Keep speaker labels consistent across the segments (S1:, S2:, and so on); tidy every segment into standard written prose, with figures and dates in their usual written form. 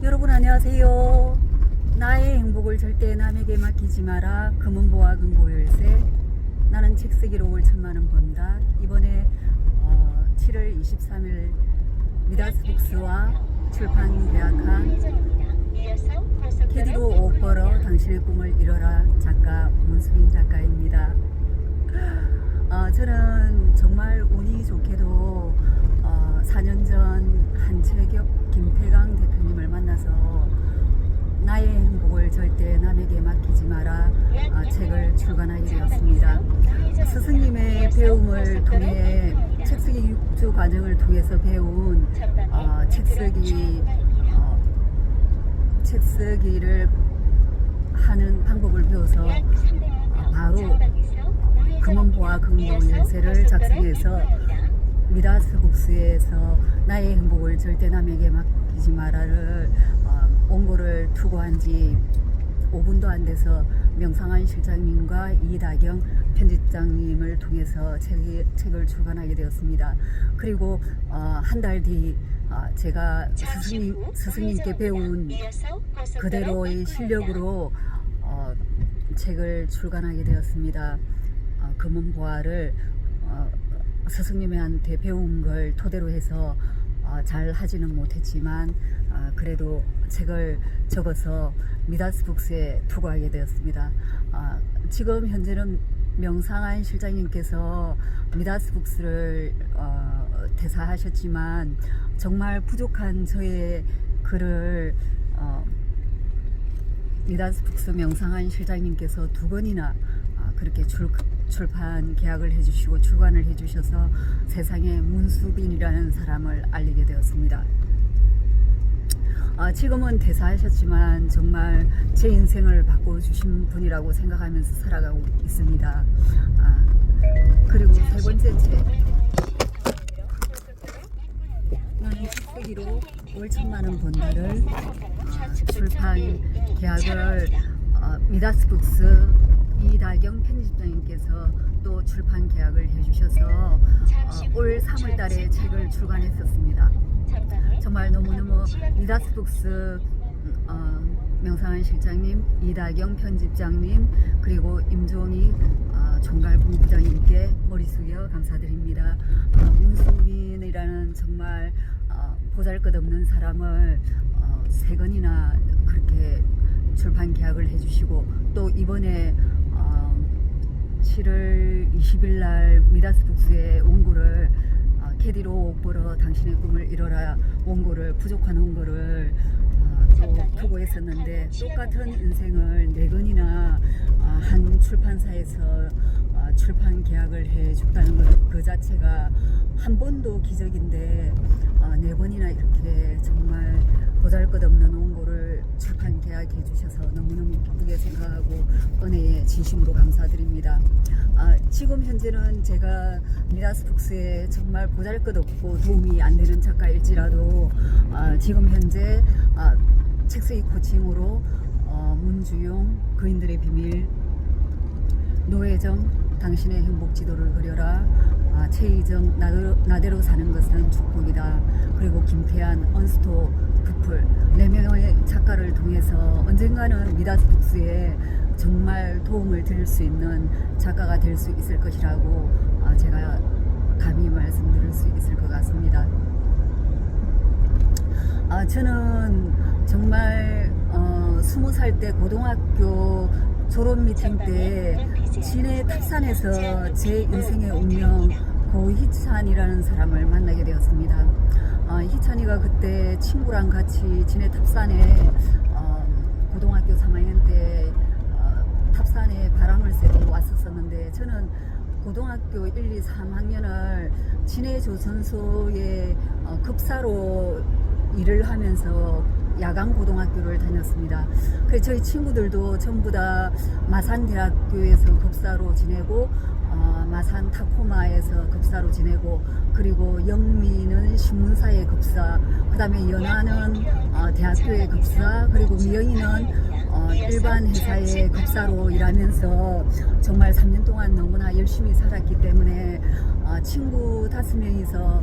S1: 여러분 안녕하세요. 나의 행복을 절대 남에게 맡기지 마라. 금은보화 금고열쇠. 나는 책 쓰기로 월 1,000만원 번다. 이번에 7월 23일 미다스북스와 출판 계약한 캐디로 옷 벌어 당신의 꿈을 이뤄라 작가 문수빈 작가입니다. 저는 정말 운이 좋게도 4년 전 한채격 김태강 대표님을 만나서 나의 행복을 절대 남에게 맡기지 마라 책을 출간하게 되었습니다. 스승님의 배움을 통해 책쓰기 6주 과정을 통해서 배운 책쓰기를 하는 방법을 배워서 바로 금은보화 금고열쇠를 작성해서 미다스북스에서 나의 행복을 절대 남에게 맡기지 마라를 원고를 투고한 지 5분도 안 돼서 명상한 실장님과 이다경 편집장님을 통해서 책을 출간하게 되었습니다. 그리고 한 달 뒤 제가 스승님께 배운 그대로의 실력으로 책을 출간하게 되었습니다. 금은보화를 스승님한테 배운 걸 토대로 해서 잘 하지는 못했지만 그래도 책을 적어서 미다스북스에 투고하게 되었습니다. 지금 현재는 명상한 실장님께서 미다스북스를 대사하셨지만 정말 부족한 저의 글을 미다스북스 명상한 실장님께서 2번이나 그렇게 출판 계약을 해주시고 출간을 해주셔서 세상에 문수빈이라는 사람을 알리게 되었습니다. 지금은 대사하셨지만 정말 제 인생을 바꿔주신 분이라고 생각하면서 살아가고 있습니다. 그리고 세 번째 책 나는 책쓰기로 월 1,000만원 번다를 출판 계약을 미다스북스 이다경 편집장님께서 또 출판 계약을 해주셔서 올 3월 달에 책을 출간했었습니다. 정말 너무너무 미다스북스 명상한 실장님, 이다경 편집장님, 그리고 임종희 총괄본부장님께 머리 숙여 감사드립니다. 문수빈이라는 정말 보잘것없는 사람을 3건이나 그렇게 출판 계약을 해주시고 또 이번에 7월 20일 날 미다스북스의 원고를 캐디로 옷 벌어 당신의 꿈을 이뤄라 원고를 부족한 원고를 또 투고했었는데 똑같은 인생을 4건이나 한 출판사에서 출판 계약을 해줬다는 것 그 자체가 한 번도 기적인데 4번이나 이렇게 정말 보잘것없는 원고를 출판 계약해 주셔서 너무너무 기쁘게 생각하고 은혜에 진심으로 감사드립니다. 지금 현재는 제가 미다스북스에 정말 보잘것없고 도움이 안 되는 작가일지라도 지금 현재 책쓰기 코칭으로 문주용 거인들의 비밀, 노혜정 당신의 행복 지도를 그려라, 최희정 나대로 사는 것은 축복이다, 그리고 김태한 언스토 굿플 4명의 작가를 통해서 언젠가는 미다스북스에 정말 도움을 드릴 수 있는 작가가 될 수 있을 것이라고 제가 감히 말씀드릴 수 있을 것 같습니다. 저는 정말 20살 때 고등학교 졸업 미팅 때 진해 탑산에서 제 인생의 운명 고희찬이라는 사람을 만나게 되었습니다. 희찬이가 그때 친구랑 같이 진해 탑산에 고등학교 3학년 때 탑산에 바람을 쐬고 왔었었는데 저는 고등학교 1, 2, 3학년을 진해 조선소에 급사로 일을 하면서 야간 고등학교를 다녔습니다. 그래서 저희 친구들도 전부 다 마산대학교에서 급사로 지내고 마산 타코마에서 급사로 지내고 그리고 영미는 신문사의 급사, 그 다음에 연하는 대학교의 급사, 그리고 미영이는 일반 회사의 급사로 일하면서 정말 3년 동안 너무나 열심히 살았기 때문에 친구 5명이서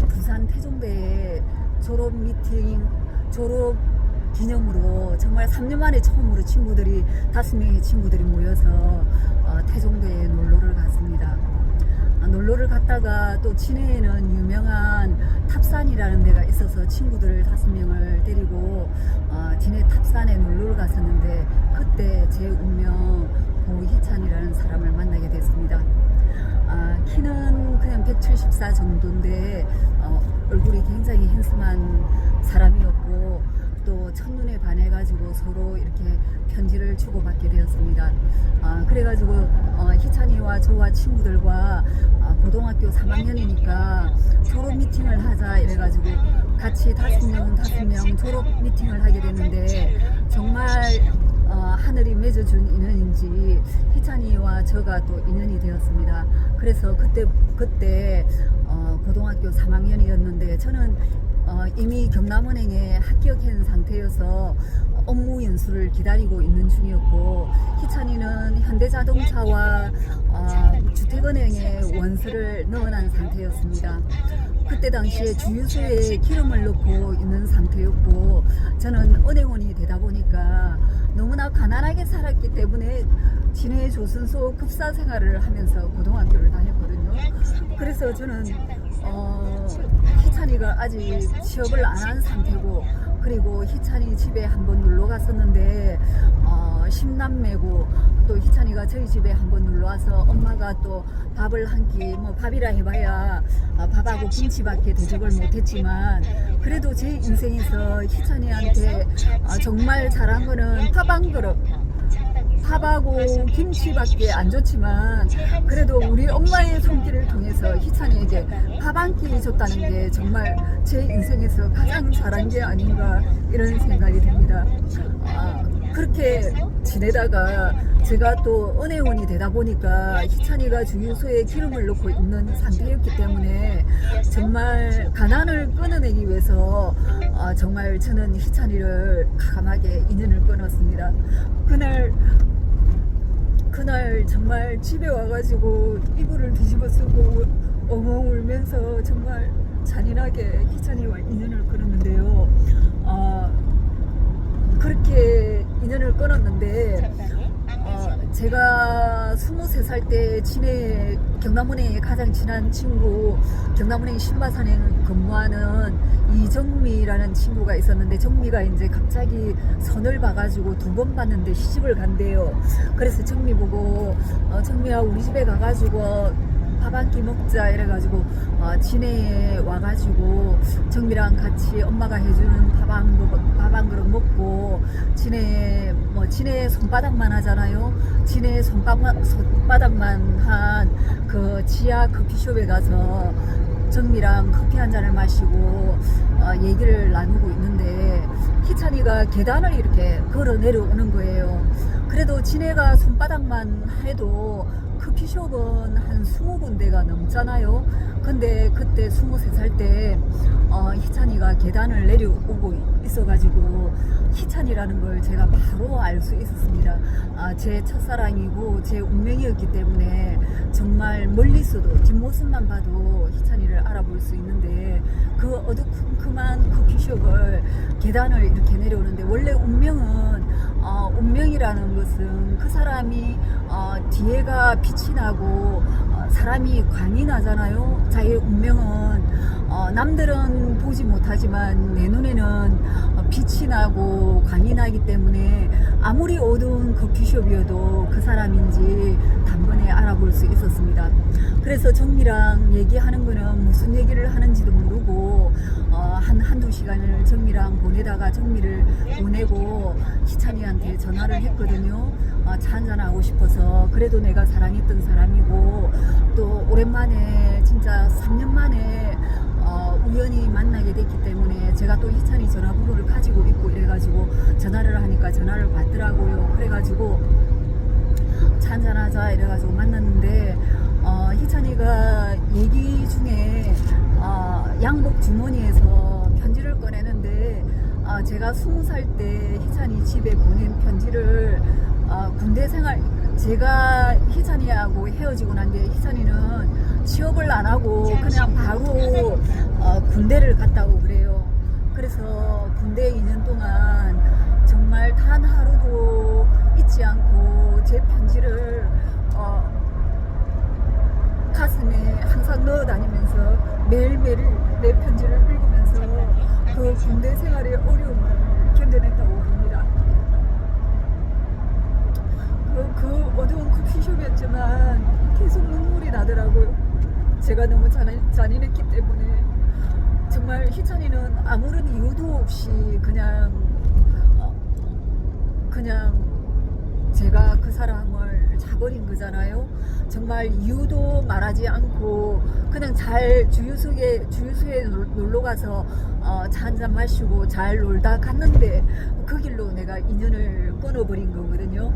S1: 부산 태종대에 졸업 미팅 졸업 기념으로 정말 3년 만에 처음으로 친구들이 5명의 친구들이 모여서 태종대에 놀러를 갔습니다. 놀러를 갔다가 또 진해에는 유명한 탑산이라는 데가 있어서 친구들 5명을 데리고 진해 탑산에 놀러를 갔었는데 그때 제 운명 고희찬이라는 사람을 만나게 됐습니다. 키는 그냥 174 정도인데 얼굴이 굉장히 핸섬한 사람이었고 또 첫눈에 반해가지고 서로 이렇게 편지를 주고받게 되었습니다. 그래가지고 희찬이와 저와 친구들과 고등학교 3학년이니까 졸업 미팅을 하자 이래가지고 같이 5명 졸업 미팅을 하게 됐는데 정말 하늘이 맺어준 인연인지 희찬이와 저가 또 인연이 되었습니다. 그래서 그때 고등학교 3학년이었는데 저는 이미 경남은행에 합격한 상태여서 업무 연수를 기다리고 있는 중이었고 희찬이는 현대자동차와 주택은행에 원서를 넣어놓은 상태였습니다. 그때 당시에 주유소에 기름을 넣고 있는 상태였고 저는 은행원이 되다 보니까 너무나 가난하게 살았기 때문에 진해 조선소 급사 생활을 하면서 고등학교를 다녔거든요. 그래서 저는 희찬이가 아직 취업을 안 한 상태고 그리고 희찬이 집에 한번 놀러 갔었는데 10남매고 또 희찬이가 저희 집에 한번 놀러 와서 엄마가 또 밥을 한 끼 밥이라 해봐야 밥하고 김치밖에 대접을 못했지만 그래도 제 인생에서 희찬이한테 정말 잘한 거는 밥 한 그릇 밥하고 김치밖에 안 줬지만 그래도 우리 엄마의 손길을 통해서 희찬이에게 밥 한 끼 줬다는 게 정말 제 인생에서 가장 잘한 게 아닌가 이런 생각이 듭니다. 그렇게 지내다가 제가 또 은행원이 되다 보니까 희찬이가 주유소에 기름을 넣고 있는 상태였기 때문에 정말 가난을 끊어내기 위해서 정말 저는 희찬이를 가감하게 인연을 끊었습니다. 그날 정말 집에 와가지고 이불을 뒤집어 쓰고 엉엉 울면서 정말 잔인하게 희찬이와 인연을 끊었는데요. 그렇게 인연을 끊었는데 제가 23살 때 진해 경남은행에 가장 친한 친구 경남은행 신바산에 근무하는 이정미라는 친구가 있었는데 정미가 이제 갑자기 선을 봐가지고 2번 봤는데 시집을 간대요. 그래서 정미 보고 정미야 우리 집에 가가지고 밥 한 끼 먹자 이래가지고 진해에 와가지고 정미랑 같이 엄마가 해주는 밥 한 그릇 먹고 진해 손바닥만 하잖아요. 진해 손바닥만 한 그 지하 커피숍에 가서 정미랑 커피 한 잔을 마시고 얘기를 나누고 있는데 희찬이가 계단을 이렇게 걸어 내려오는 거예요. 그래도 진해가 손바닥만 해도 커피숍은 한 20군데가 넘잖아요. 근데 그때 23살 때 희찬이가 계단을 내려오고 있어가지고 희찬이라는 걸 제가 바로 알 수 있었습니다. 제 첫사랑이고 제 운명이었기 때문에 정말 멀리서도 뒷모습만 봐도 희찬이를 알아볼 수 있는데 그 어두컴컴한 커피숍을 계단을 이렇게 내려오는데 원래 운명이라는 것은 그 사람이 뒤에가 빛이 나고 사람이 광이 나잖아요. 자기의 운명은 남들은 보지 못하지만 내 눈에는 빛이 나고 광이 나기 때문에 아무리 어두운 커피숍이어도 그 사람인지 단번에 알아볼 수 있었습니다. 그래서 정미랑 얘기하는 거는 무슨 얘기를 하는지도 모르고 한두 시간을 정미랑 보내다가 정미를 보내고 희찬이한테 전화를 했거든요. 차 한잔하고 싶어서. 그래도 내가 사랑했던 사람이고 또 오랜만에 진짜 3년 만에 우연히 만나게 됐기 때문에 제가 또 희찬이 전화번호를 가지고 있고 이래가지고 전화를 하니까 전화를 받더라고요. 그래가지고 차 한잔하자 이래가지고 만났는데 희찬이가 얘기 중에 양복 주머니에서 편지를 꺼내는데 제가 20살 때 희찬이 집에 보낸 편지를 군대 생활 제가 희찬이하고 헤어지고 난 뒤에 희찬이는 취업을 안 하고 그냥 바로 군대를 갔다고 그래요. 그래서 군대 2년 동안 정말 단 하루도 잊지 않고 제 편지를 가슴에 항상 넣어 다니면서 매일매일 내 편지를 읽으면서 그 군대 생활의 어려움을 견뎌냈다고 합니다. 그 어두운 커피숍이었지만 계속 눈물이 나더라고요. 제가 너무 잔인했기 때문에. 정말 희찬이는 아무런 이유도 없이 그냥 제가 그 사람을 자버린 거잖아요. 정말 이유도 말하지 않고 그냥 잘 주유소에 놀러 가서 차 한잔 마시고 잘 놀다 갔는데 그 길로 내가 인연을 끊어버린 거거든요.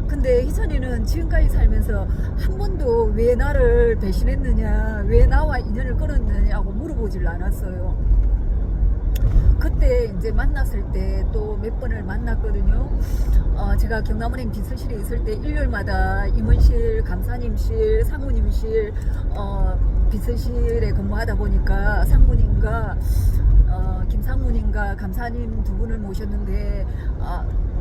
S1: 근데 희찬이는 지금까지 살면서 한 번도 왜 나를 배신했느냐, 왜 나와 인연을 끊었느냐고 물어보질 않았어요. 그때 이제 만났을 때 또 몇 번을 만났거든요. 제가 경남은행 비서실에 있을 때 일요일마다 임원실, 감사님실, 상무님실 비서실에 근무하다 보니까 상무님과 김상무님과 감사님 두 분을 모셨는데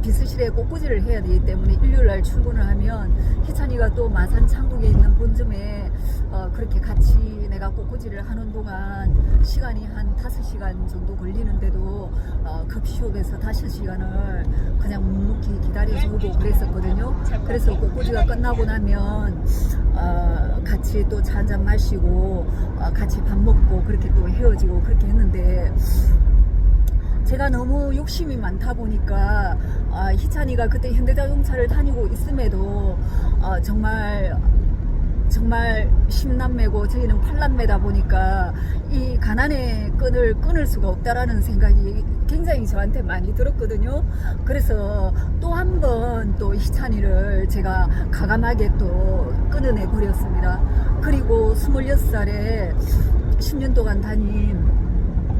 S1: 비서실에 꽃꽂이를 해야 되기 때문에 일요일날 출근을 하면 희찬이가 또 마산 창동에 있는 본점에 그렇게 같이 내가 꽃꽂이를 하는 동안 시간이 한 5시간 정도 걸리는데도 커피숍에서 5시간을 그냥 묵묵히 기다려주고 그랬었거든요. 그래서 꽃꽂이가 끝나고 나면 같이 또 차 한잔 마시고 같이 밥 먹고 그렇게 또 헤어지고 그렇게 했는데 제가 너무 욕심이 많다 보니까 희찬이가 그때 현대자동차를 다니고 있음에도 정말 10남매고 저희는 8남매다 보니까 이 가난의 끈을 끊을 수가 없다라는 생각이 굉장히 저한테 많이 들었거든요. 그래서 또 한 번 또 희찬이를 제가 가감하게 또 끊어내 버렸습니다. 그리고 26살에 10년 동안 다닌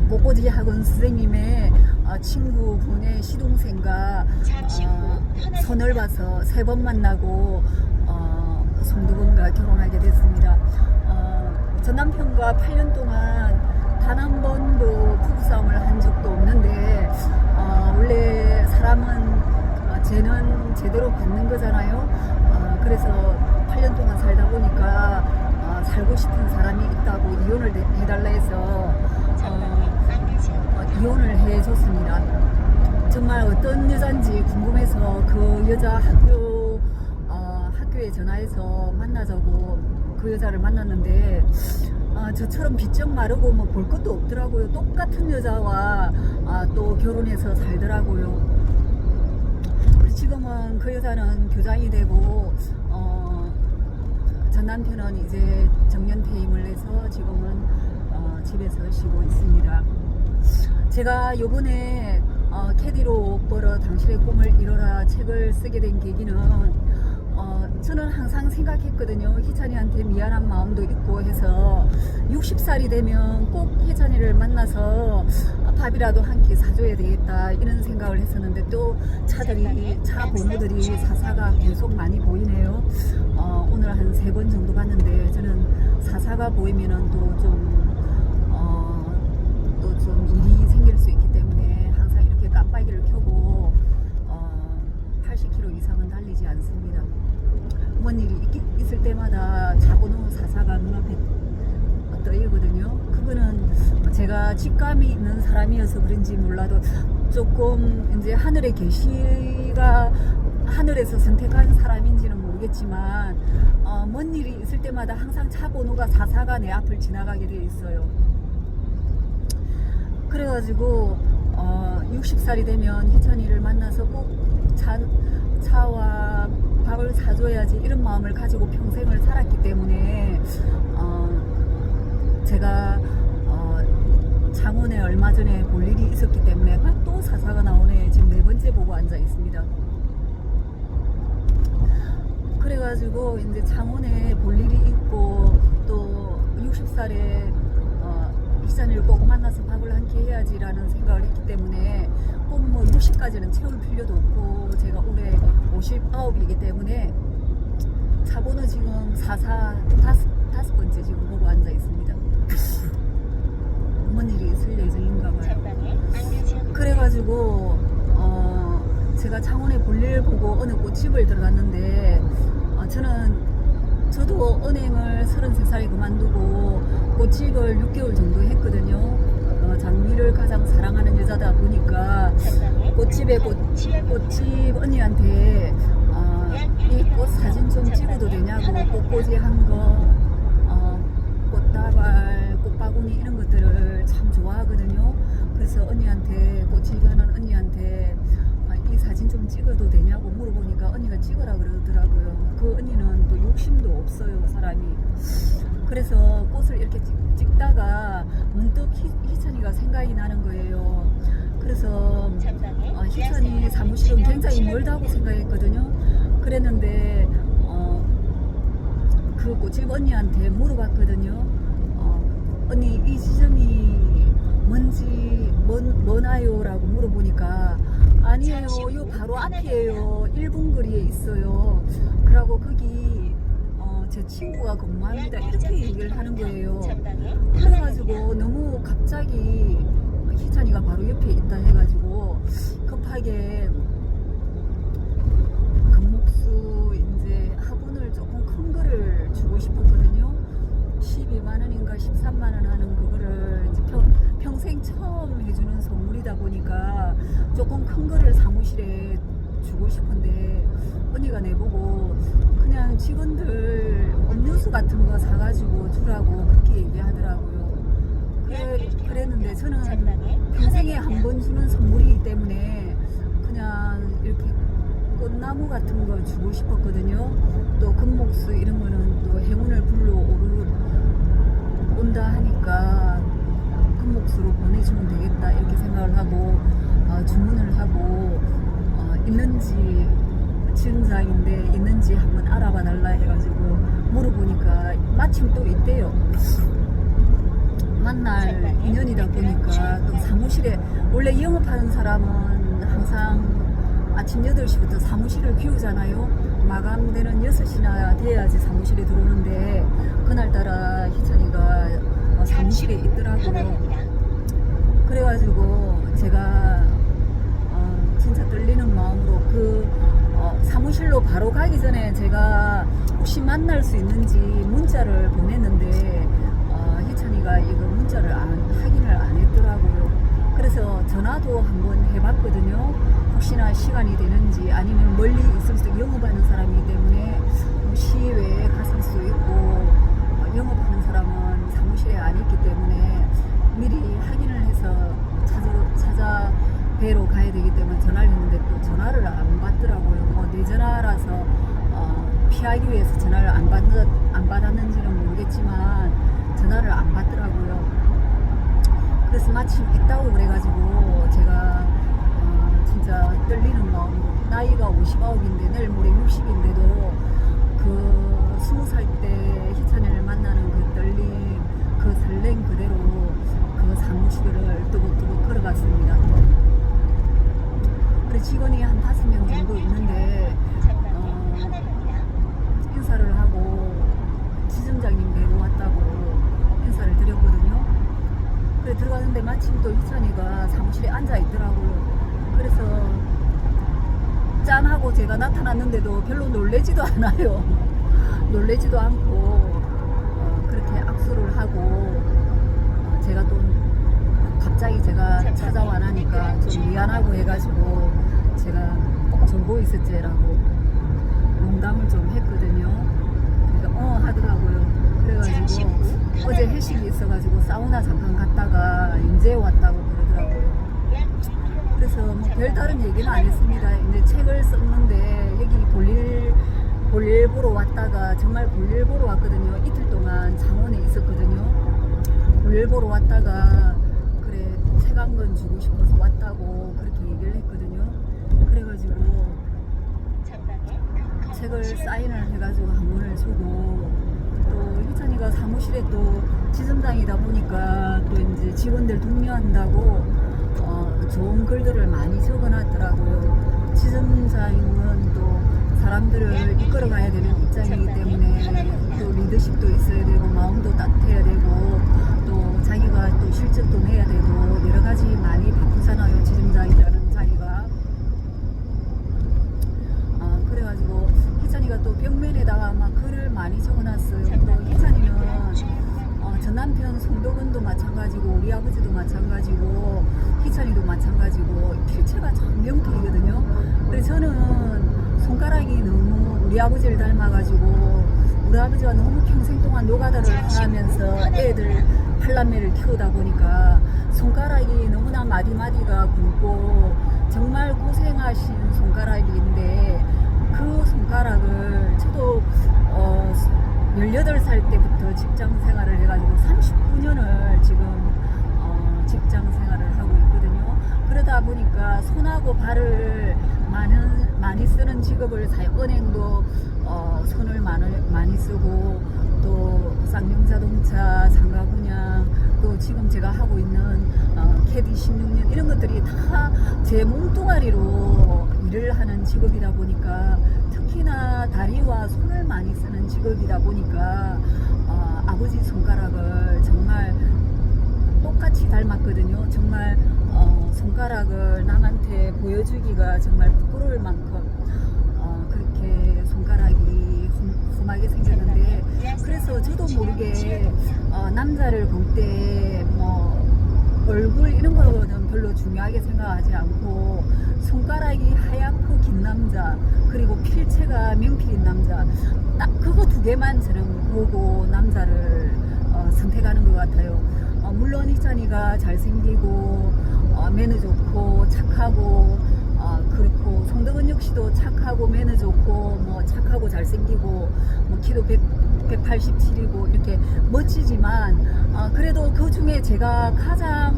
S1: 꽃꽂이 학원 선생님의 친구분의 시동생과 선을 봐서 3번 만나고 송두번과 결혼하게 됐습니다. 전 남편과 8년 동안 단 한 번도 부부싸움을 한 적도 없는데 원래 사람은 죄는 제대로 받는 거잖아요. 그래서 8년 동안 살다 보니까 살고 싶은 사람이 있다고 이혼을 해달라 해서 이혼을 해줬습니다. 정말 어떤 여잔지 궁금해서 그 여자 학교에 전화해서 만나자고 그 여자를 만났는데 저처럼 빚적 마르고 뭐 볼 것도 없더라고요. 똑같은 여자와 또 결혼해서 살더라고요. 지금은 그 여자는 교장이 되고 전 남편은 이제 정년퇴임을 해서 지금은 집에서 쉬고 있습니다. 제가 요번에 캐디로 옷 벌어 당신의 꿈을 이뤄라 책을 쓰게 된 계기는 저는 항상 생각했거든요. 희찬이한테 미안한 마음도 있고 해서 60살이 되면 꼭 희찬이를 만나서 밥이라도 한 끼 사줘야 되겠다 이런 생각을 했었는데 또 차 번호들이 사사가 계속 많이 보이네요. 오늘 한 3번 정도 봤는데 저는 사사가 보이면은 또 좀 일이 생길 수 있기 때문에 항상 이렇게 깜빡이를 켜고 80km 이상은 달리지 않습니다. 뭔 일이 있을 때마다 자본호 사사가 눈앞에 떠이거든요. 그거는 제가 직감이 있는 사람이어서 그런지 몰라도 조금 이제 하늘의 계시가 하늘에서 선택한 사람인지는 모르겠지만 뭔 일이 있을 때마다 항상 차 번호가 사사가 내 앞을 지나가게 돼 있어요. 그래가지고 60살이 되면 희찬이를 만나서 꼭 차와 밥을 사줘야지 이런 마음을 가지고 평생을 살았기 때문에 제가 창원에 얼마 전에 볼 일이 있었기 때문에 또 사사가 나오네. 지금 4번째 보고 앉아 있습니다. 그래가지고 이제 창원에 볼 일이 있고 또 60살에 희찬이를 꼭 만나서 밥을 한 끼 해야지라는 생각을 했기 때문에 꼭 뭐 60까지는 채울 필요도 없고 제가 올해 59이기 때문에 차번호 지금 5번째 지금 보고 앉아 있습니다. 뭔 일이 있을 예정인가 봐요. 그래가지고 그래가지고 제가 창원에 볼일 보고 어느 꽃집을 들어갔는데 저도 은행을 33살에 그만두고 꽃집을 6개월 정도 했거든요. 장미를 가장 사랑하는 여자다 보니까 꽃집에 꽃집 언니한테 이 꽃 사진 좀 찍어도 되냐고, 꽃꽂이 한 거, 꽃다발, 꽃바구니 이런 것들을 참 좋아하거든요. 그래서 언니한테, 꽃집 하는 언니한테 이 사진 좀 찍어도 되냐고 물어보니까 언니가 찍으라 그러더라고요. 그 언니는 또 욕심도 없어요, 사람이. 그래서 꽃을 이렇게 찍다가 문득 희찬이가 생각이 나는 거예요. 그래서 희찬이 사무실은 굉장히 멀다고 생각했거든요. 그랬는데 그 꽃집 언니한테 물어봤거든요. 언니 이 지점이 머나요? 라고 물어보니까 아니에요, 요 바로 앞이에요, 1분 거리에 있어요. 그러고 거기 제 친구가 근무합니다, 이렇게 얘기를 하는 거예요. 그래가지고 너무 갑자기 희찬이가 바로 옆에 있다 해가지고 급하게 금목수 이제 화분을 조금 큰 거를 주고 싶었거든요. 12만 원인가 13만 원 하는 그거를 이제 평생 처음 해주는 선물이다 보니까 조금 큰 거를 사무실에 주고 싶은데 언니가 내보고 그냥 직원들 음료수 같은 거 사가지고 주라고 그렇게 얘기하더라고요. 그랬는데 저는 평생에 한 번 주는 선물이기 때문에 그냥 이렇게 꽃나무 같은 거 주고 싶었거든요. 또 금목수 이런 거는 또 행운을 불러온다 하니까 금목수로 보내주면 되겠다 이렇게 생각을 하고 주문을 하고 있는지, 지흥장인데 있는지 한번 알아봐 달라 해가지고 물어보니까 마침 또 있대요. 만날 인연이다 보니까 또 사무실에, 원래 영업하는 사람은 항상 아침 8시부터 사무실을 비우잖아요. 마감되는 6시나 돼야지 사무실에 들어오는데 그날따라 희찬이가 사무실에 있더라고요. 그래가지고 제가 진짜 떨리는 마음으로 그 사무실로 바로 가기 전에 제가 혹시 만날 수 있는지 문자를 보냈는데 희찬이가 이거 문자를 확인을 안 했더라고요. 그래서 전화도 한번 해봤거든요. 혹시나 시간이 되는지, 아니면 멀리 있을 수도, 영업하는 사람이기 때문에 시외에 갔을 수 있고 영업하는 사람은 사무실에 안 있기 때문에 미리 확인을 해서 찾아뵈러 가야 되기 때문에 전화를 했는데 또 전화를 안 받더라고요. 내 전화라서 피하기 위해서 전화를 안 받았는지는 모르겠지만 전화를 안 받더라고요. 그래서 마침 있다고 그래가지고 제가 진짜 떨리는 마음으로, 나이가 59인데 내일 모레 60인데도 그 20살 때 희찬이를 만나는 그 떨림, 그 설렘 그대로 그 사무실을 뚜벅뚜벅 걸어갔습니다. 그리고 직원이 한 5명 정도 있는데 인사를 하고 지점장님 뵈러 왔다고 인사를 드렸거든요. 그래 들어갔는데 마침 또 희찬이가 사무실에 앉아 있더라고요. 그래서 짠하고 제가 나타났는데도 별로 놀래지도 않아요. 놀래지도 않고 그렇게 악수를 하고 제가 또 갑자기 제가 찾아와 나니까 좀 미안하고 해가지고 제가 졸고 있었지라고 농담을 좀 했거든요. 그러니까 하더라고요. 그래가지고 어제 회식이 있어가지고 사우나 잠깐 갔다가 이제 왔다고 그러더라고요. 그래서 뭐 별다른 얘기는 안 했습니다. 이제 책을 썼는데 여기 볼일 보러 왔다가, 정말 볼일 보러 왔거든요. 이틀 동안 창원에 있었거든요. 볼일 보러 왔다가 그래 책 한 권 주고 싶어서 왔다고 그렇게 얘기를 했거든요. 그래가지고 책을 사인을 해가지고 한 권을 주고, 또 희찬이가 사무실에 또 지점장이다 보니까 또 이제 직원들 독려한다고 좋은 글들을 많이 적어놨더라고요. 지점장은 또 사람들을 이끌어가야 되는 입장이기 때문에 또 리더십도 있어야 되고 마음도 따뜻해야 되고 또 자기가 또 실적도 내야 되고 여러 가지 많이 바쁘잖아요, 지점장이라는 마찬가지고 희찬이도 마찬가지고 필체가 참 명필이거든요. 그래서 저는 손가락이 너무 우리 아버지를 닮아가지고 우리 아버지가 너무 평생 동안 노가다를 하면서 애들 팔남매를 키우다 보니까 손가락이 너무나 마디마디가 굵고 정말 고생하신 손가락인데 그 손가락을 저도 18살 때부터 직장 생활을 해가지고 39년을 지금 직장 생활을 하고 있거든요. 그러다 보니까 손하고 발을 많이 쓰는 직업을 은행도 손을 많이 쓰고 또 쌍용자동차, 상가분양 또 지금 제가 하고 있는 캐디 16년 이런 것들이 다 제 몸뚱아리로 일을 하는 직업이다 보니까 특히나 다리와 손을 많이 쓰는 직업이다 보니까 아버지 손가락을 정말 똑같이 닮았거든요. 정말 손가락을 남한테 보여주기가 정말 부끄러울 만큼 그렇게 손가락이 험하게 생겼는데 그래서 저도 모르게 남자를 볼 때 뭐 얼굴 이런 거는 별로 중요하게 생각하지 않고 손가락이 하얗고 긴 남자 그리고 필체가 명필인 남자 딱 그거 두 개만 저는 보고 남자를 선택하는 것 같아요. 물론 희찬이가 잘생기고 매너 좋고 착하고 그렇고 송덕은 역시도 착하고 매너 좋고 뭐 착하고 잘생기고 뭐 키도 187이고 이렇게 멋지지만 그래도 그 중에 제가 가장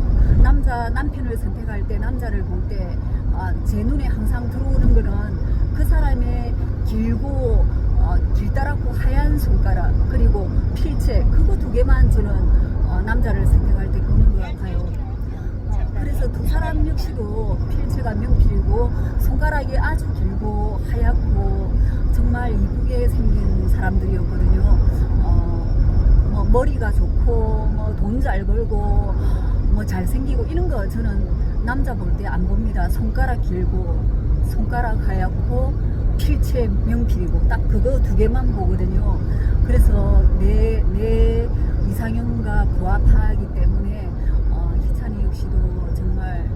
S1: 남편을 선택할 때 남자를 볼 때 제 눈에 항상 들어오는 거는 그 사람의 길고 길다랗고 하얀 손가락 그리고 필체 그거 두 개만 저는 남자를 선택할 때 보는 것 같아요. 그래서 두 사람 역시도 필체가 명필이고 손가락이 아주 길고 하얗고 정말 이쁘게 생긴 사람들이었거든요. 뭐 머리가 좋고 뭐 돈 잘 벌고 뭐 잘생기고 이런 거 저는 남자 볼 때 안 봅니다. 손가락 길고 손가락 하얗고 필체 명필이고 딱 그거 두 개만 보거든요. 그래서 내 이상형과 부합하기 때문에 희찬이 역시도 정말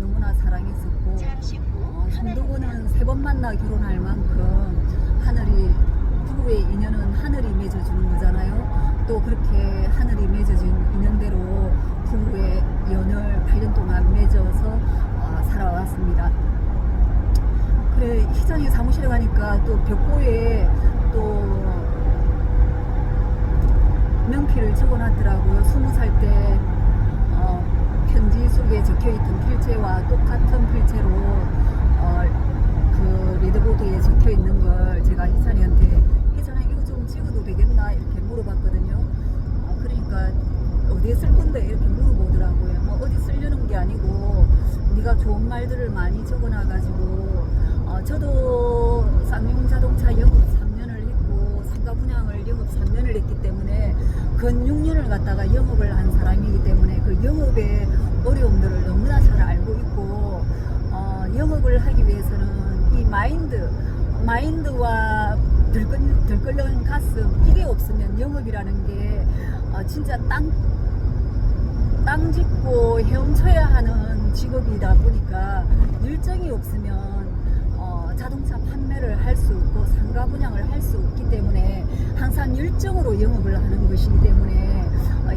S1: 너무나 사랑했었고 송덕호는 3번 만나 결혼할 만큼 하늘이 부부의 인연은 하늘이 맺어주는 거잖아요. 또 그렇게 하늘이 맺어준 인연대로 부부의 연을 8년 동안 맺어서 살아왔습니다. 그래 희찬이 사무실에 가니까 또 벽보에 또 명필을 적어놨더라고요. 20살 때 편지 속에 적혀있던 필체와 똑같은 필체로 그 리더보드에 적혀있는 걸 제가 희찬이한테 희찬아 이거 좀 찍어도 되겠나 이렇게 물어봤거든요. 그러니까 어디에 쓸 건데 이렇게 물어보더라고요. 뭐 어디 쓰려는 게 아니고 네가 좋은 말들을 많이 적어놔가지고 저도 쌍용자동차 영업 3년을 했고 상가분양을 영업 3년을 했기 때문에 근 6년을 갖다가 영업을 한 사람이기 때문에 그 영업의 어려움들을 너무나 잘 알고 있고 영업을 하기 위해서는 이 마인드와 들끓는 가슴 이게 없으면 영업이라는 게 진짜 땅 짚고 헤엄쳐야 하는 직업이다 보니까 열정이 없으면 자동차 판매를 할 수 없고 상가 분양을 할 수 없기 때문에 항상 열정으로 영업을 하는 것이기 때문에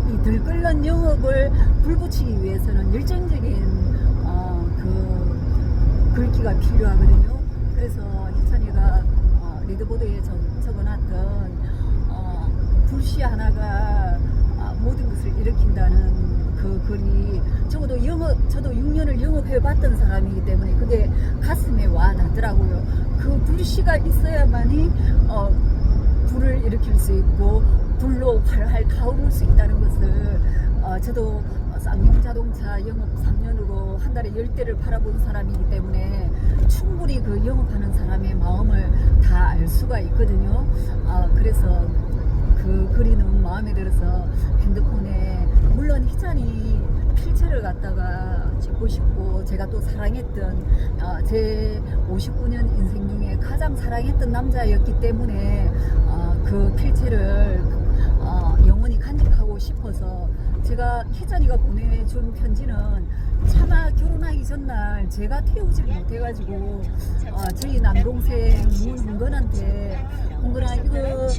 S1: 이 들끓는 영업을 불붙이기 위해서는 열정적인 그 글귀가 필요하거든요. 그래서 희찬이가 리더보드에 적어놨던 불씨 하나가 모든 것을 일으킨다는 그 글이 저도 6년을 영업해봤던 사람이기 때문에 그게 가슴에 와 닿더라고요. 그 불씨가 있어야만이 불을 일으킬 수 있고 불로 활활 타오를 수 있다는 것을 저도 쌍용자동차 영업 3년으로 한 달에 10대를 팔아본 사람이기 때문에 충분히 그 영업하는 사람의 마음을 다 알 수가 있거든요. 그래서 그 글이 너무 마음에 들어서 핸드폰에 물론 희찬이 필체를 갖다가 찍고 싶고 제가 또 사랑했던 제 59년 인생 중에 가장 사랑했던 남자였기 때문에 그 필체를 영원히 간직하고 싶어서 제가 희찬이가 보내준 편지는 차마 결혼하기 전날 제가 태우질 못해가지고 저희 남동생 문흥건한테 흥건아 이거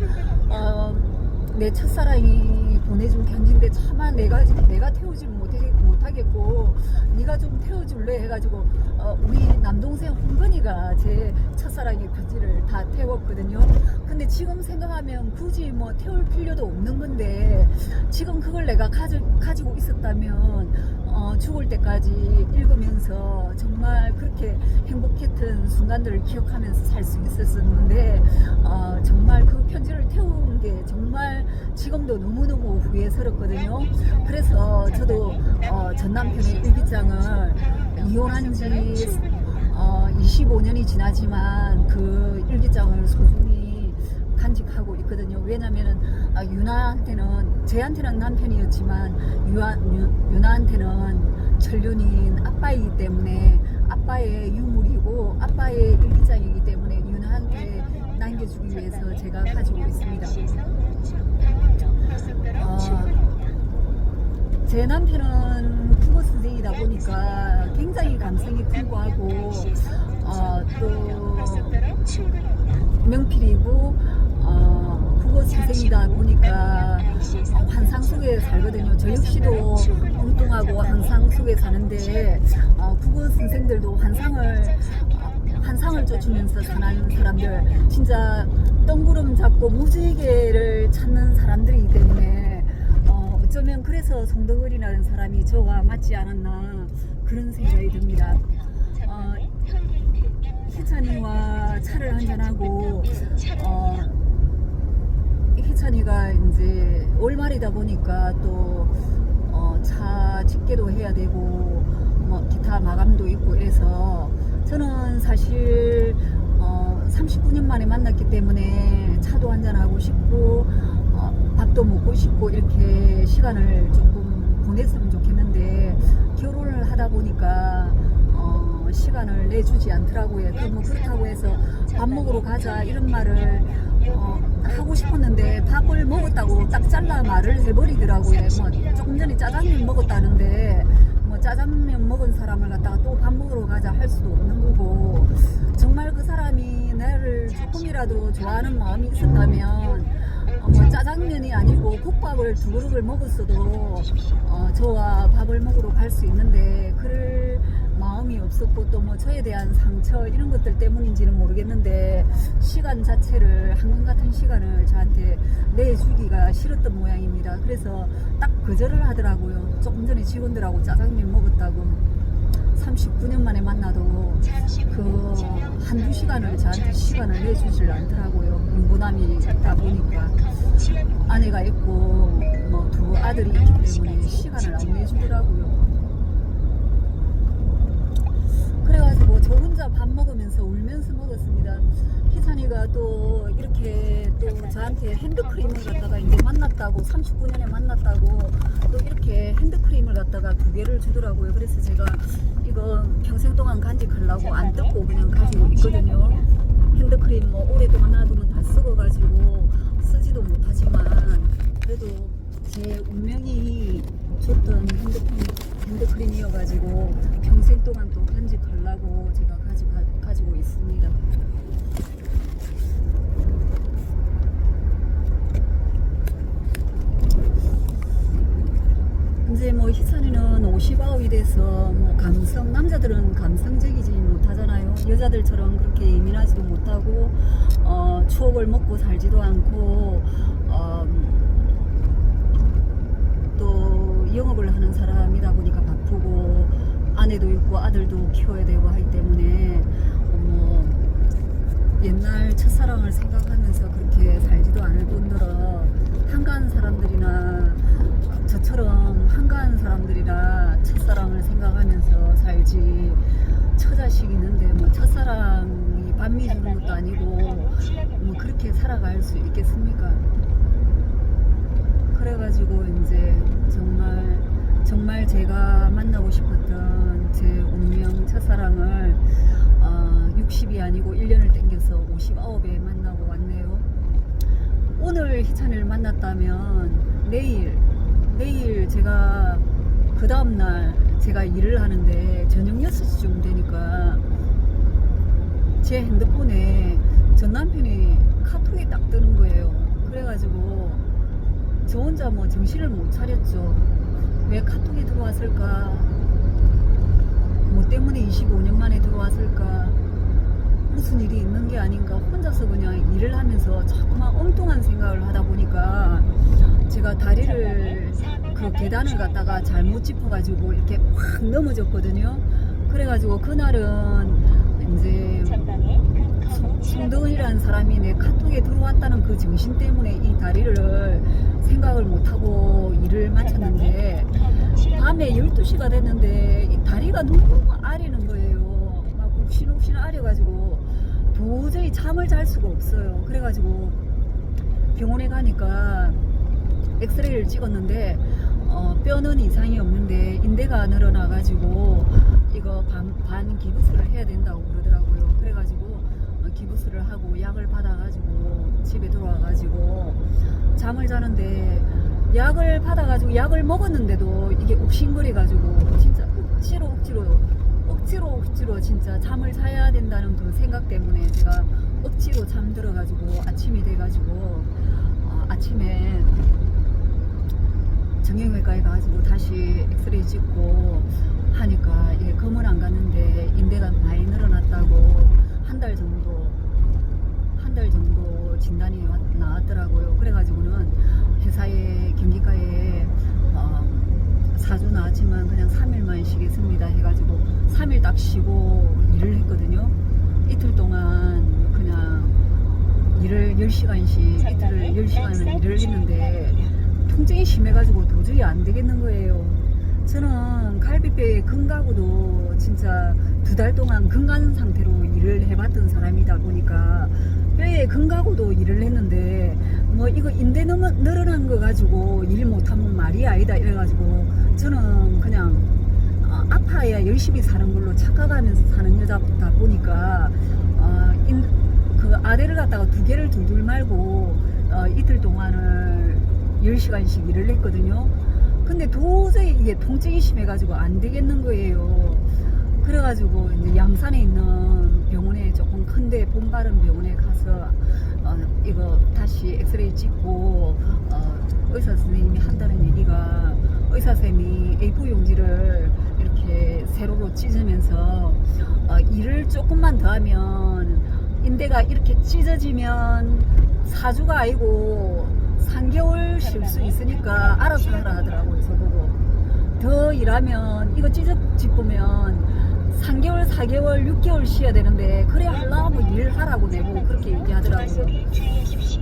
S1: 내 첫사랑이 보내준 편지인데 차마 내가 태우질 못하겠고 네가 좀 태워줄래 해가지고 우리 남동생 흥건이가 제 첫사랑의 편지를 다 태웠거든요. 근데 지금 생각하면 굳이 뭐 태울 필요도 없는 건데 지금 그걸 내가 가지고 있었다면 죽을 때까지 읽으면서 정말 그렇게 행복했던 순간들을 기억하면서 살 수 있었는데 정말 그 편지를 태운 게 정말 지금도 너무너무 후회스럽거든요. 그래서 저도 전 남편의 일기장을 이혼한 지 25년이 지나지만 그 일기장을 소중히 간직하고 있거든요. 왜냐면은 유나한테는 제한테는 남편이었지만 유나한테는 천륜인 아빠이기 때문에 아빠의 유물이고 아빠의 일기장이기 때문에 유나한테 남겨주기 위해서 제가 가지고 있습니다. 제 남편은 국어 선생이다 보니까 굉장히 감성이 풍부하고 또 명필이고 국어 선생이다 보니까 환상 속에 살거든요. 저 역시도 엉뚱하고 환상 속에 사는데 국어 선생들도 환상을 쫓으면서 사는 사람들, 진짜 뜬구름 잡고 무지개를 찾는 사람들이기 때문에 어쩌면 그래서 송덕을이라는 사람이 저와 맞지 않았나 그런 생각이 듭니다. 희찬이와 차를 한잔하고 희찬이가 이제 월말이다 보니까 또 차 집계도 해야 되고 뭐 기타 마감도 있고 이래서 저는 사실 39년 만에 만났기 때문에 차도 한잔하고 싶고 밥도 먹고 싶고 이렇게 시간을 조금 보냈으면 좋겠는데 결혼을 하다 보니까 시간을 내주지 않더라고요. 뭐 그렇다고 해서 밥 먹으러 가자 이런 말을 하고 싶었는데 밥을 먹었다고 딱 잘라 말을 해버리더라고요. 뭐 조금 전에 짜장면 먹었다는데 뭐 짜장면 먹은 사람을 갖다가 또 밥 먹으러 가자 할 수도 없는 거고, 정말 그 사람이 나를 조금이라도 좋아하는 마음이 있었다면 뭐 짜장면이 아니고 국밥을 2그릇을 먹었어도 저와 밥을 먹으러 갈 수 있는데 그럴 마음이 없었고 또 뭐 저에 대한 상처 이런 것들 때문인지는 모르겠는데 시간 자체를 한금 같은 시간을 저한테 내주기가 싫었던 모양입니다. 그래서 딱 거절을 하더라고요. 조금 전에 직원들하고 짜장면 먹었다고 39년 만에 만나도 그 한두 시간을 저한테 시간을 내주질 않더라고요. 유부남이 있다 보니까 아내가 있고 뭐 2 아들이 있기 때문에 시간을 안 내주더라고요. 그래가지고 저 혼자 밥 먹으면서 울면서 먹었습니다. 희찬이가 또 이렇게 또 저한테 핸드크림을 갖다가 이제 만났다고 39년에 만났다고 또 이렇게 핸드크림을 갖다가 2개를 주더라고요. 그래서 제가 이거 평생 동안 간직하려고 안 뜯고 그냥 가지고 있거든요. 핸드크림 뭐 오랫동안 놔두면 다 썩어가지고 쓰지도 못하지만 그래도 제 운명이 줬던 핸드크림이어가지고 평생 동안 또 간직하려고 제가 가지고 있습니다. 이제 뭐 희찬이는 59이 돼서 뭐 남자들은 감성적이지 못하잖아요. 여자들처럼 그렇게 예민하지도 못하고 추억을 먹고 살지도 않고 또 영업을 하는 사람이다 보니까 바쁘고 아내도 있고 아들도 키워야 되고 하기 때문에 옛날 첫사랑을 생각하면서 그렇게 살지도 않을 뿐더러 한가한 사람들이나 저처럼 한가한 사람들이라 첫사랑을 생각하면서 살지, 처자식 있는데 뭐 첫사랑이 반미 주는 것도 아니고 뭐 그렇게 살아갈 수 있겠습니까? 그래가지고 이제 정말 제가 만나고 싶었던 제 운명 첫사랑을 60이 아니고 1년을 땡겨서 59에 만나고 왔네요. 오늘 희찬이를 만났다면 내일 매일 제가 그 다음날 제가 일을 하는데 저녁 6시쯤 되니까 제 핸드폰에 전 남편이 카톡이 딱 뜨는 거예요. 그래가지고 저 혼자 뭐 정신을 못 차렸죠. 왜 카톡이 들어왔을까? 뭐 때문에 25년 만에 들어왔을까? 무슨 일이 있는 게 아닌가? 혼자서 그냥 일을 하면서 자꾸만 엉뚱한 생각을 하다 보니까 제가 다리를 그 계단을 갖다가 잘못 짚어가지고 이렇게 확 넘어졌거든요. 그래가지고 그날은 이제 송동은이라는 사람이 내 카톡에 들어왔다는 그 정신 때문에 이 다리를 생각을 못하고 일을 마쳤는데 밤에 12시가 됐는데 이 다리가 너무 아리는 거예요. 막 욱신욱신 아려가지고 도저히 잠을 잘 수가 없어요. 그래가지고 병원에 가니까 엑스레이를 찍었는데 뼈는 이상이 없는데 인대가 늘어나가지고 이거 반 기부스를 해야 된다고 그러더라고요. 그래가지고 기부스를 하고 약을 받아가지고 집에 들어와가지고 잠을 자는데 약을 받아가지고 약을 먹었는데도 이게 욱신거려가지고 진짜 억지로 진짜 잠을 자야 된다는 그 생각 때문에 제가 억지로 잠들어가지고 아침이 돼가지고 아침에 정형외과에 가가지고 다시 엑스레이 찍고 하니까 이게 검은 안 갔는데 인대가 많이 늘어났다고 한 달 정도 진단이 나왔더라고요. 그래가지고는 회사에 경기과에 4주 나왔지만 그냥 3일만 쉬겠습니다 해가지고 3일 딱 쉬고 일을 했거든요. 이틀 동안 그냥 일을 10시간씩 이틀을 10시간을 일을 했는데 통증이 심해가지고 도저히 안 되겠는 거예요. 저는 갈비뼈에 금가고도 진짜 2달 동안 금간 상태로 일을 해봤던 사람이다 보니까 뼈에 금가고도 일을 했는데 뭐 이거 인대 늘어난 거 가지고 일 못하면 말이 아니다 이래가지고 저는 그냥 아파야 열심히 사는 걸로 착각하면서 사는 여자다 보니까 그 아대를 갖다가 2개를 둘둘 말고 이틀 동안을 10시간씩 일을 했거든요. 근데 도저히 이게 통증이 심해가지고 안 되겠는 거예요. 그래가지고 이제 양산에 있는 병원에 조금 큰데 본바른 병원에 가서 이거 다시 엑스레이 찍고 의사 선생님이 한다는 얘기가 의사 쌤이 A4 용지를 이렇게 세로로 찢으면서 일을 조금만 더 하면 인대가 이렇게 찢어지면 4주가 아니고 3개월 쉴 수 있으니까 알아서 하라 하더라고요. 저보고 더 일하면 이거 찝으면 3개월 4개월 6개월 쉬어야 되는데 그래야 하려면 일하라고 내보고 그렇게 얘기하더라고요.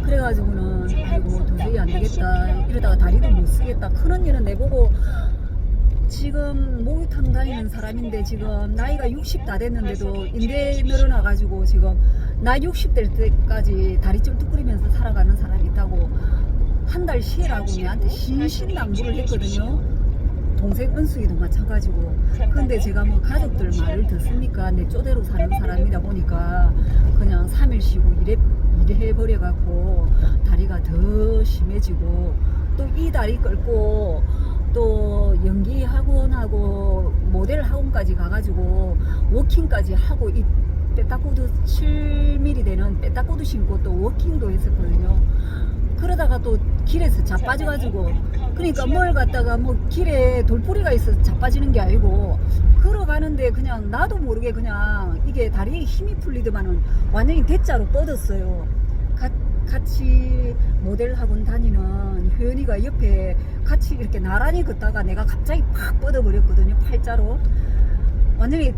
S1: 그래가지고는 아이고 도저히 안 되겠다 이러다가 다리도 못 쓰겠다. 큰언니는 내보고 지금 목욕탕 다니는 사람인데 지금 나이가 60 다 됐는데도 인대 늘어나가지고 지금 나 60 될 때까지 다리 좀 뚝거리면서 살아가는 사람이 있다고 한 달 쉬라고 내한테 신신당부를 했거든요. 동생 은숙이도 마찬가지고. 근데 제가 뭐 가족들 말을 듣습니까? 내 쪼대로 사는 사람이다 보니까 그냥 3일 쉬고 일해버려갖고 다리가 더 심해지고 또 이 다리 끌고 또 연기 학원하고 모델 학원까지 가가지고 워킹까지 하고 이 빼따구두 7mm 되는 빼따구두 신고 또 워킹도 했었거든요. 그러다가 또 길에서 자빠져가지고 그러니까 뭘 갖다가 뭐 길에 돌뿌리가 있어서 자빠지는 게 아니고 걸어가는데 그냥 나도 모르게 그냥 이게 다리에 힘이 풀리더만은 완전히 대자로 뻗었어요. 같이 모델 학원 다니는 효연이가 옆에 같이 이렇게 나란히 걷다가 내가 갑자기 팍 뻗어버렸거든요. 팔자로 완전히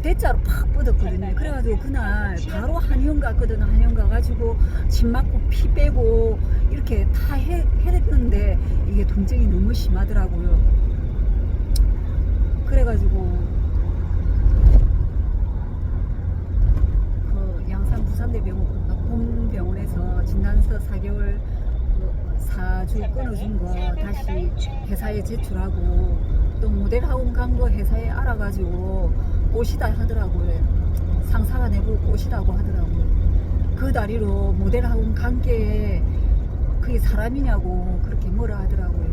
S1: 대자로 팍 뻗었거든요. 그래가지고 그날 바로 한의원 갔거든. 한의원 가가지고 침 맞고 피 빼고 이렇게 다 했는데 이게 통증이 너무 심하더라고요. 그래가지고 그 양산 부산대병원 본병원에서 진단서 4개월 4주 끊어준 거 다시 회사에 제출하고 또 모델 학원 간 거 회사에 알아가지고 오시다 하더라고요. 상사가 내보고 오시다고 하더라고요. 그 다리로 모델 학원 간 게 그게 사람이냐고 그렇게 뭐라 하더라고요.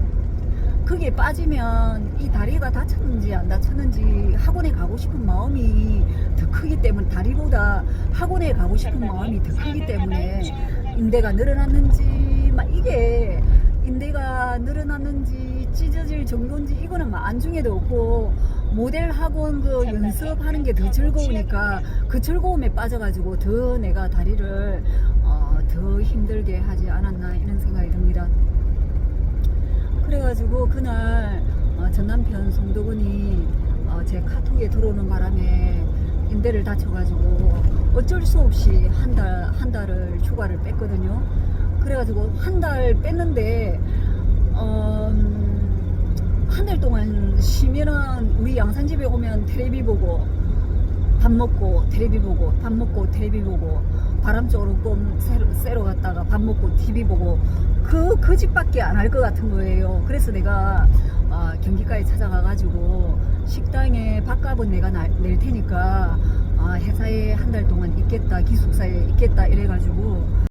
S1: 거기에 빠지면 이 다리가 다쳤는지 안 다쳤는지 학원에 가고 싶은 마음이 더 크기 때문에, 다리보다 학원에 가고 싶은 마음이 더 크기 때문에 인대가 늘어났는지 막 이게 인대가 늘어났는지 찢어질 정도인지 이거는 막 안중에도 없고, 모델 학원 그 연습하는 게 더 즐거우니까 그 즐거움에 빠져가지고 더 내가 다리를 더 힘들게 하지 않았나 이런 생각이 듭니다. 그래가지고 그날 전 남편 송도근이 제 카톡에 들어오는 바람에 인대를 다쳐가지고 어쩔 수 없이 한 달을 휴가를 뺐거든요. 그래가지고 한 달 뺐는데 한 달 동안 쉬면은 우리 양산집에 오면 텔레비 보고 밥 먹고 텔레비 보고 밥 먹고 텔레비 보고 바람 조금 쐬러 갔다가 밥 먹고 TV 보고 그 집밖에 안 할 것 같은 거예요. 그래서 내가 경기까지 찾아가가지고 식당에 밥값은 내가 낼 테니까 회사에 한 달 동안 있겠다, 기숙사에 있겠다 이래가지고